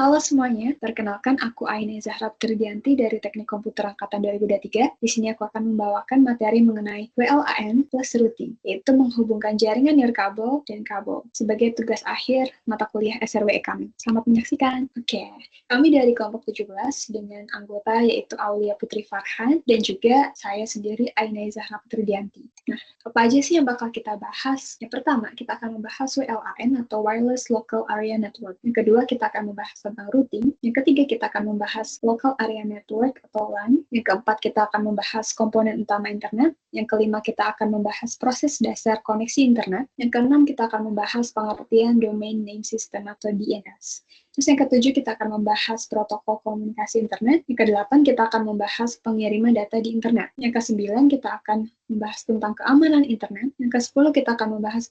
Halo semuanya, perkenalkan aku Aine Zahra Tridianti dari Teknik Komputer Angkatan 2023. Di sini aku akan membawakan materi mengenai WLAN plus routing, yaitu menghubungkan jaringan nirkabel dan kabel sebagai tugas akhir mata kuliah SRWE kami. Selamat menyaksikan. Oke, kami dari kelompok 17 dengan anggota yaitu Aulia Putri Farhan dan juga saya sendiri Aine Zahra Tridianti. Nah, apa aja sih yang bakal kita bahas? Yang pertama, kita akan membahas WLAN atau Wireless Local Area Network. Yang kedua, kita akan membahas tentang routing. Yang ketiga, kita akan membahas Local Area Network atau LAN. Yang keempat, kita akan membahas komponen utama internet. Yang kelima, kita akan membahas proses dasar koneksi internet. Yang keenam, kita akan membahas pengertian Domain Name System atau DNS. Terus yang ketujuh, kita akan membahas protokol komunikasi internet. Yang kedelapan, kita akan membahas pengiriman data di internet. Yang kesembilan, kita akan membahas tentang keamanan internet. Yang ke-10, kita akan membahas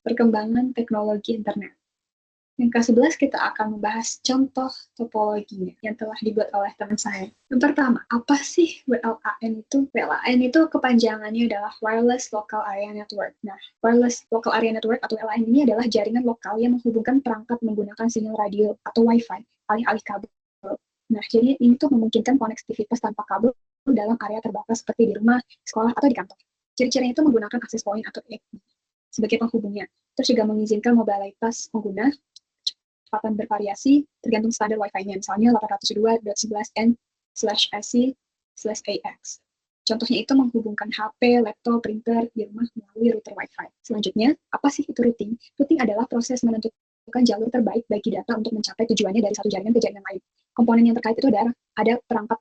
perkembangan teknologi internet. Yang ke-11, kita akan membahas contoh topologinya yang telah dibuat oleh teman saya. Yang pertama, apa sih WLAN itu? WLAN itu kepanjangannya adalah Wireless Local Area Network. Nah, Wireless Local Area Network atau WLAN ini adalah jaringan lokal yang menghubungkan perangkat menggunakan sinyal radio atau Wi-Fi, alih-alih kabel. Nah, jadi ini tuh memungkinkan konektivitas tanpa kabel dalam area terbatas seperti di rumah, sekolah, atau di kantor. Ciri-cirinya itu menggunakan access point atau AP sebagai penghubungnya. Terus juga mengizinkan mobilitas pengguna, kecepatan bervariasi tergantung standar Wi-Fi-nya, misalnya 802.11n/AC/AX. Contohnya itu menghubungkan HP, laptop, printer di rumah melalui router Wi-Fi. Selanjutnya, apa sih itu routing? Routing adalah proses menentukan jalur terbaik bagi data untuk mencapai tujuannya dari satu jaringan ke jaringan lain. Komponen yang terkait itu ada perangkat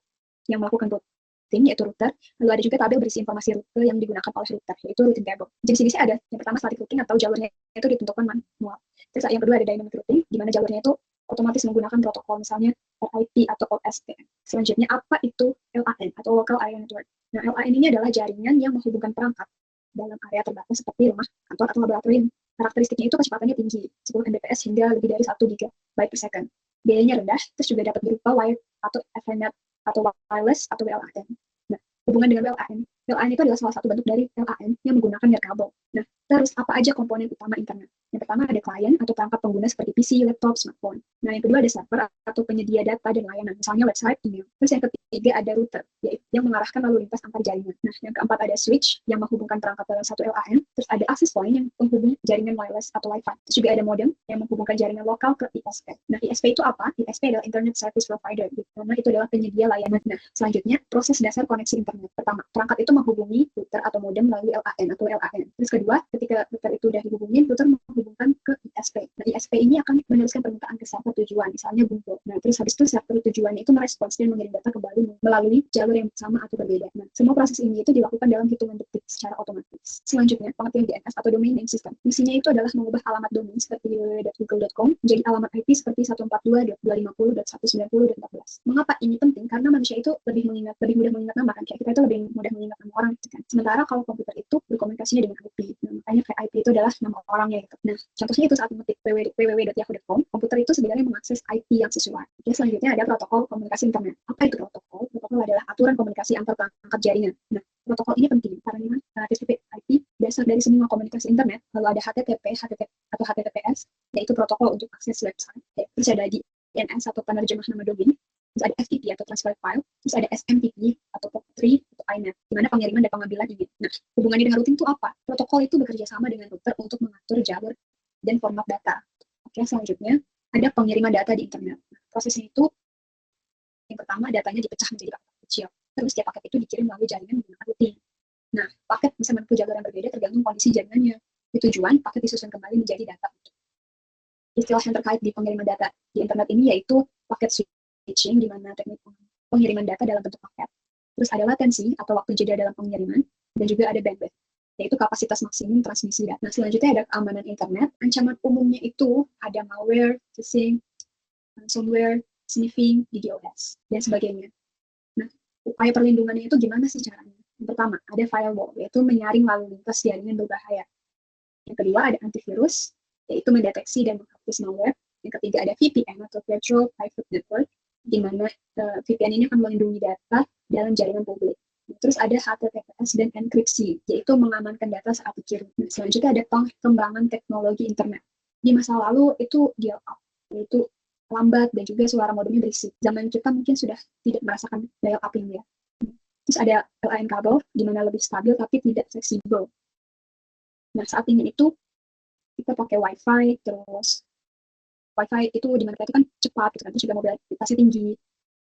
yang melakukan routing, yaitu router, lalu ada juga tabel berisi informasi rute yang digunakan oleh router, yaitu routing table. Jenis-jenisnya ada, yang pertama static routing atau jalurnya itu ditentukan manual. Terus yang kedua ada dynamic routing, di mana jalurnya itu otomatis menggunakan protokol, misalnya RIP atau OSPF. Selanjutnya, apa itu LAN atau Local Area Network? Nah, LAN ini adalah jaringan yang menghubungkan perangkat dalam area terbatas seperti rumah, kantor, atau laboratorium. Karakteristiknya itu kecepatannya tinggi, 10 Mbps hingga lebih dari 1 GB per second. Biayanya rendah, terus juga dapat berupa wired atau Ethernet atau wireless atau WLAN. Nah, hubungan dengan WLAN. WLAN itu adalah salah satu bentuk dari LAN yang menggunakan nirkabel. Nah, terus apa aja komponen utama internet? Yang pertama ada klien atau perangkat pengguna seperti PC, laptop, smartphone. Nah, yang kedua ada server atau penyedia data dan layanan, misalnya website, email. Terus yang ketiga ada router, yaitu yang mengarahkan lalu lintas antar jaringan. Nah, yang keempat ada switch yang menghubungkan perangkat dalam satu LAN. Terus ada access point yang menghubungi jaringan wireless atau Wi-Fi. Terus juga ada modem yang menghubungkan jaringan lokal ke ISP. Nah, ISP itu apa? ISP adalah Internet Service Provider, karena itu adalah penyedia layanan. Nah, selanjutnya proses dasar koneksi internet. Pertama, perangkat itu menghubungi router atau modem melalui LAN atau LAN. Terus kedua, ketika router itu sudah dihubungin, router menghubungkan ke ISP. Nah, ISP ini akan menuliskan permintaan ke server tujuan, misalnya Google. Nah, terus habis itu server tujuannya itu merespons dan mengirim data kembali melalui jalur yang sama atau berbeda. Nah, semua proses ini itu dilakukan dalam hitungan detik secara otomatis. Selanjutnya, pengertian DNS atau Domain Name System. Misinya itu adalah mengubah alamat domain seperti www.google.com menjadi alamat IP seperti 142.250.190.14. Mengapa ini penting? Karena manusia itu lebih mudah mengingat nama kan. Kayak kita itu lebih mudah mengingat nama orang gitu kan. Sementara kalau komputer itu berkomunikasinya dengan IP. Nah, makanya kayak IP itu adalah nama orangnya gitu. Nah, contohnya itu saat mengetik www.yahoo.com, komputer itu sebenarnya mengakses IP yang sesuai. Oke, selanjutnya ada protokol komunikasi internet. Apa itu protokol? Protokol adalah aturan komunikasi antar perangkat jaringan. Nah, protokol ini penting karena TCP IP dasar dari semua komunikasi internet. Lalu ada HTTP atau HTTPS, yaitu protokol untuk akses website. Terus ada DNS atau penerjemah nama domain. Terus ada FTP atau transfer file. Terus ada SMTP atau POP3 atau INET, di mana pengiriman dan pengambilan image. Nah, hubungannya dengan routing itu apa? Protokol itu bekerja sama dengan router untuk mengatur jalur dan format data. Oke, selanjutnya ada pengiriman data di internet. Nah, prosesnya itu yang pertama datanya dipecah menjadi paket kecil. Terus setiap paket itu dikirim melalui jaringan menggunakan routing. Nah, paket bisa menempuh jalur yang berbeda tergantung kondisi jaringannya. Di tujuan, paket disusun kembali menjadi data. Istilah yang terkait di pengiriman data di internet ini yaitu paket switching, di mana teknik pengiriman data dalam bentuk paket. Terus ada latensi atau waktu jeda dalam pengiriman, dan juga ada bandwidth, yaitu kapasitas maksimum transmisi data. Nah, selanjutnya ada keamanan internet. Ancaman umumnya itu ada malware, phishing, ransomware, sniffing, DDoS, dan sebagainya. Nah, upaya perlindungannya itu gimana sih caranya? Yang pertama, ada firewall, yaitu menyaring lalu lintas jaringan berbahaya. Yang kedua, ada antivirus, yaitu mendeteksi dan menghapus malware. Yang ketiga, ada VPN atau Virtual Private Network, di mana VPN ini akan melindungi data dalam jaringan publik. Terus ada HTTPS dan enkripsi, yaitu mengamankan data saat dikirim. Nah, selanjutnya ada pengembangan teknologi internet. Di masa lalu itu dial-up, yaitu lambat dan juga suara modemnya berisik. Zaman kita mungkin sudah tidak merasakan dial up ini ya. Terus ada LAN kabel di mana lebih stabil tapi tidak fleksibel. Nah, saat ini itu kita pakai WiFi, terus WiFi itu di mana itu kan cepat, gitu kan, terus juga mobilitasnya tinggi.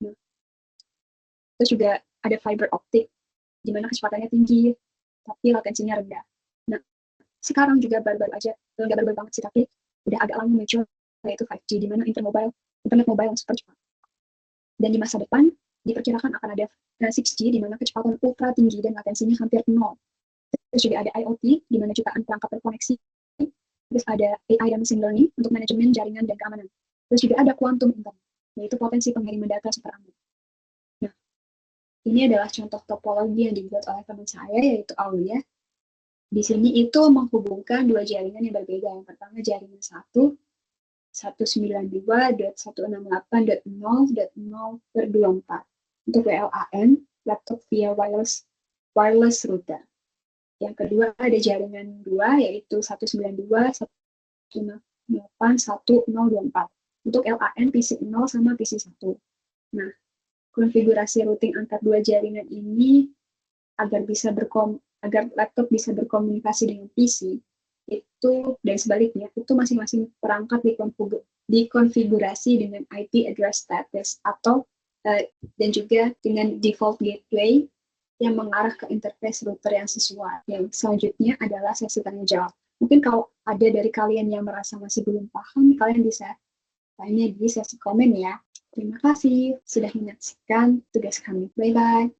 Nah, terus juga ada fiber optic di mana kecepatannya tinggi tapi latensinya rendah. Nah, sekarang juga baru-baru aja, nggak baru-baru banget sih, tapi udah agak lama muncul yaitu 5G di mana internet mobile yang super cepat. Dan di masa depan diperkirakan akan ada 6G di mana kecepatan ultra tinggi dan latensinya hampir nol. Terus juga ada IoT di mana jutaan perangkat terkoneksi. Terus ada AI dan machine learning untuk manajemen jaringan dan keamanan. Terus juga ada quantum internet, yaitu potensi pengiriman data super aman. Nah, ini adalah contoh topologi yang dibuat oleh teman saya, yaitu Aulia. Di sini itu menghubungkan dua jaringan yang berbeda. Yang pertama jaringan 192.168.0.0/24 untuk WLAN, laptop via wireless router. Yang kedua ada jaringan 2 yaitu 192.168.1.0/1024 untuk LAN PC 0 sama PC 1. Nah, konfigurasi routing antar dua jaringan ini agar laptop bisa berkomunikasi dengan PC itu dan sebaliknya itu masing-masing perangkat dikonfigurasi dengan IP address status atau dan juga dengan default gateway yang mengarah ke interface router yang sesuai. Yang selanjutnya adalah sesi tanya jawab. Mungkin kalau ada dari kalian yang merasa masih belum paham, kalian bisa tanya di sesi komen ya. Terima kasih sudah menyaksikan tugas kami. Bye-bye.